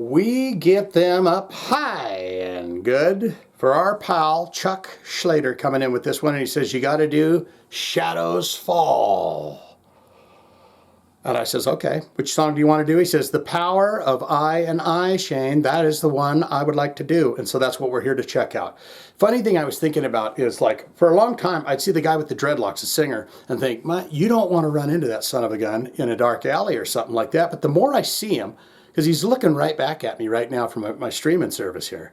We get them up high and good for our pal Chuck Schlater coming in with this one, and he says, you got to do Shadows Fall. And I says, okay, which song do you want to do? He says, The Power of I and I, Shane. That is the one I would like to do. And so that's what we're here to check out. Funny thing I was thinking about is, like, for a long time, I'd see the guy with the dreadlocks, the singer, and think, you don't want to run into that son of a gun in a dark alley or something like that. But the more I see him, because he's looking right back at me right now from my streaming service here,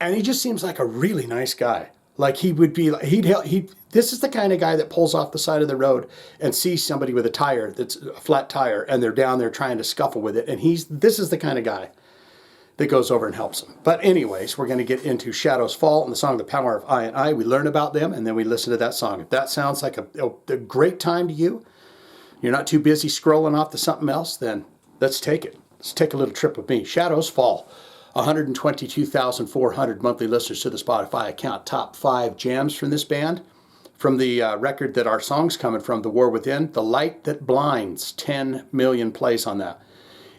and he just seems like a really nice guy. Like he would be, this is the kind of guy that pulls off the side of the road and sees somebody with a tire that's a flat tire and they're down there trying to scuffle with it. And this is the kind of guy that goes over and helps them. But anyways, we're going to get into Shadows Fall and the song The Power of I and I. We learn about them and then we listen to that song. If that sounds like a great time to you, you're not too busy scrolling off to something else, then let's take it. Let's take a little trip with me. Shadows Fall. 122,400 monthly listeners to the Spotify account. Top 5 jams from this band. From the record that our song's coming from, The War Within, The Light That Blinds, 10 million plays on that.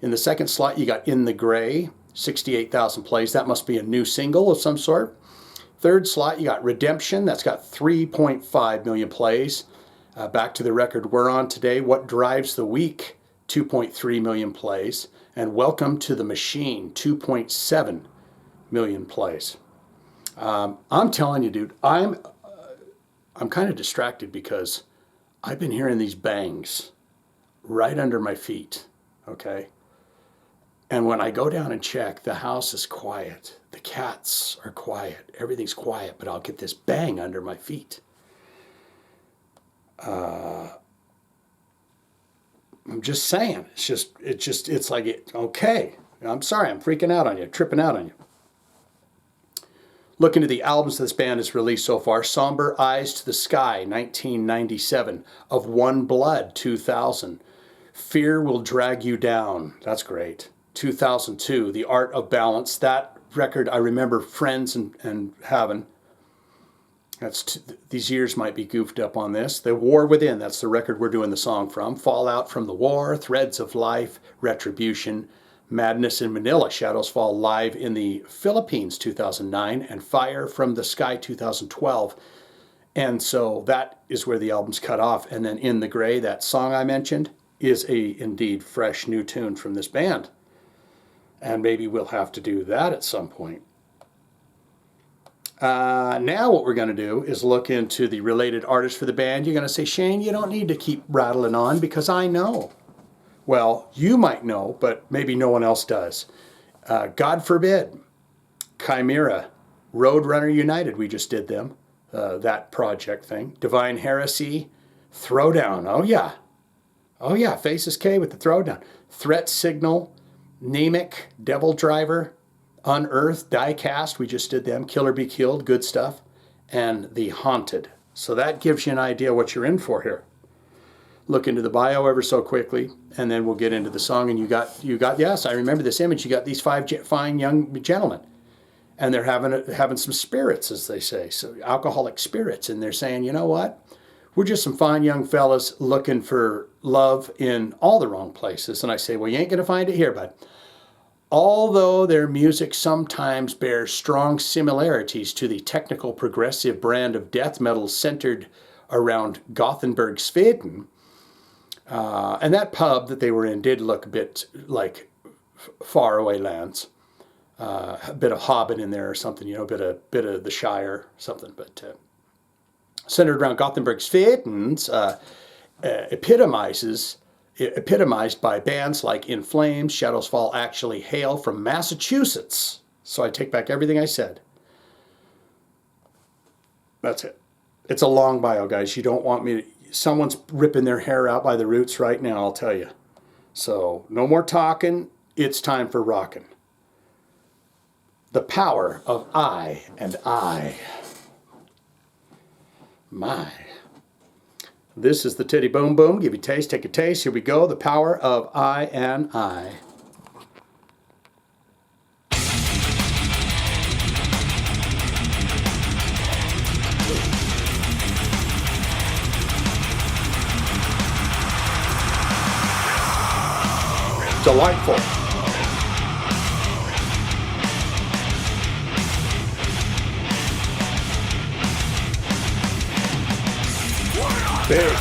In the second slot, you got In the Gray, 68,000 plays. That must be a new single of some sort. Third slot, you got Redemption. That's got 3.5 million plays. Back to the record we're on today, What Drives the Week, 2.3 million plays. And Welcome to the Machine, 2.7 million plays. I'm telling you, dude, I'm kind of distracted because I've been hearing these bangs right under my feet, okay? And when I go down and check, the house is quiet. The cats are quiet. Everything's quiet, but I'll get this bang under my feet. I'm just saying, it's like, okay, I'm sorry, I'm freaking out on you, tripping out on you. Look into the albums this band has released so far. Somber Eyes to the Sky, 1997. Of One Blood, 2000. Fear Will Drag You Down, that's great. 2002, The Art of Balance. That record I remember friends and having. These years might be goofed up on this. The War Within, that's the record we're doing the song from. Fallout from the War, Threads of Life, Retribution, Madness in Manila, Shadows Fall live in the Philippines, 2009, and Fire from the Sky, 2012. And so that is where the album's cut off. And then In the Gray, that song I mentioned, is a indeed fresh new tune from this band. And maybe we'll have to do that at some point. Now what we're going to do is look into the related artists for the band. You're going to say, Shane, you don't need to keep rattling on because I know. Well, you might know, but maybe no one else does. God Forbid, Chimera, Roadrunner United, we just did them, that project thing. Divine Heresy, Throwdown, oh yeah, Faces K with the Throwdown. Threat Signal, Nemic, Devil Driver, Unearthed, Diecast, we just did them. Killer Be Killed, good stuff. And The Haunted. So that gives you an idea what you're in for here. Look into the bio ever so quickly, and then we'll get into the song. And you got yes, I remember this image. You got these 5 fine young gentlemen, and they're having some spirits, as they say, so alcoholic spirits. And they're saying, you know what? We're just some fine young fellas looking for love in all the wrong places. And I say, well, you ain't going to find it here, bud. Although their music sometimes bears strong similarities to the technical progressive brand of death metal centered around Gothenburg, Sweden, and that pub that they were in did look a bit like faraway lands, a bit of Hobbit in there or something, a bit of the Shire, something, but centered around Gothenburg, Sweden's epitomized by bands like In Flames, Shadows Fall actually hail from Massachusetts. So I take back everything I said. That's it. It's a long bio, guys. You don't want me to... Someone's ripping their hair out by the roots right now, I'll tell you. So no more talking. It's time for rocking. The Power of I and I. My... This is the Titty Boom Boom. Give you a taste, take a taste. Here we go. The Power of I and I. Delightful. Big.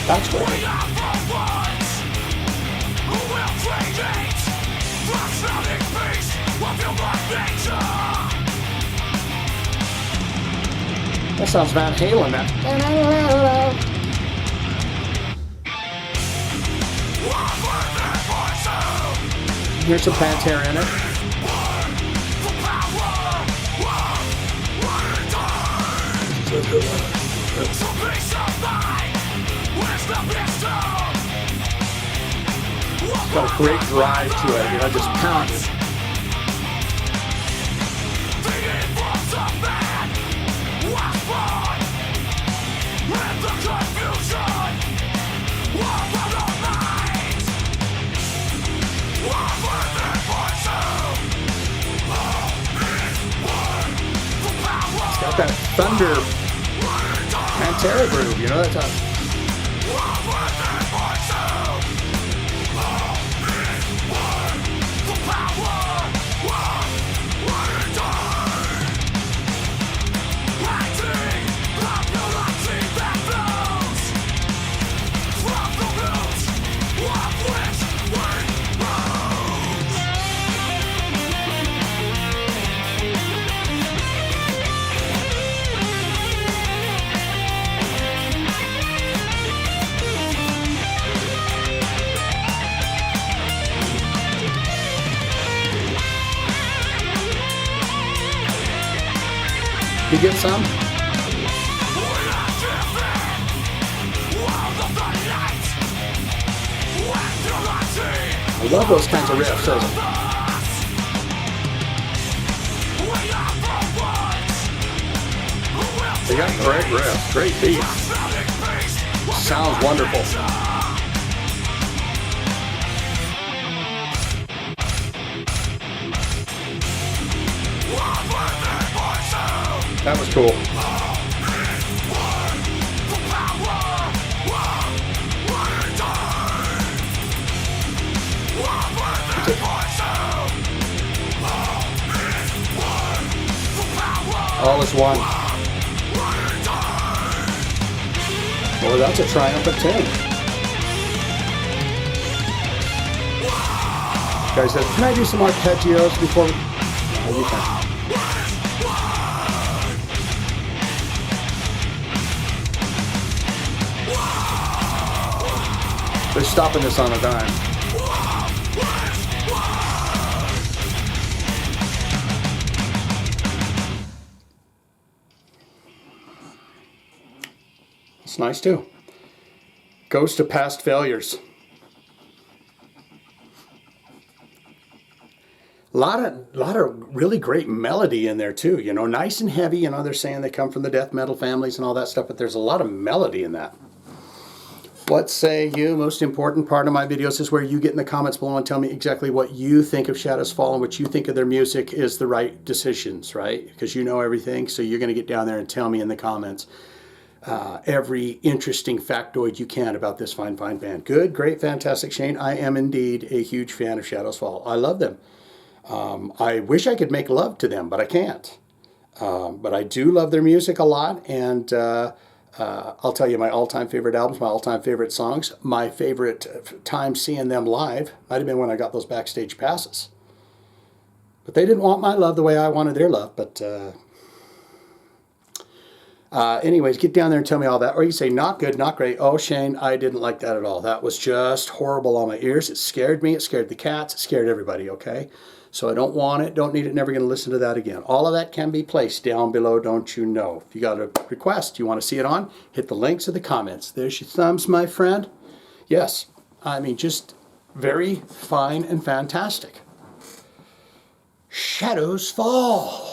That's great. That sounds Van Halen, man. Here's some Pantera in it. It's got a great drive to it, you know, just pounding. It's got that thunder Pantera groove, you know, that's how. You get some? I love those kinds of riffs. They got great riffs, great beat. Sounds wonderful. That was cool. All is one. Well, that's a triumphant tune. Guys said, can I do some arpeggios before we... Oh, you can. They're stopping this on a dime. It's nice too. Goes to past failures. A lot of really great melody in there too. You know, nice and heavy. You know, they're saying they come from the death metal families and all that stuff, but there's a lot of melody in that. What say you? Most important part of my videos is where you get in the comments below and tell me exactly what you think of Shadows Fall and what you think of their music is the right decisions, right? Because you know everything, so you're going to get down there and tell me in the comments every interesting factoid you can about this fine band. Good, great, fantastic, Shane. I am indeed a huge fan of Shadows Fall. I love them. I wish I could make love to them, but I can't. But I do love their music a lot, and I'll tell you my all-time favorite albums, my all-time favorite songs. My favorite time seeing them live might have been when I got those backstage passes. But they didn't want my love the way I wanted their love. But anyways, get down there and tell me all that. Or you say, not good, not great. Oh, Shane, I didn't like that at all. That was just horrible on my ears. It scared me. It scared the cats. It scared everybody, okay? So I don't want it, don't need it, never going to listen to that again. All of that can be placed down below, don't you know. If you got a request, you want to see it on, hit the links in the comments. There's your thumbs, my friend. Yes, I mean, just very fine and fantastic. Shadows Fall.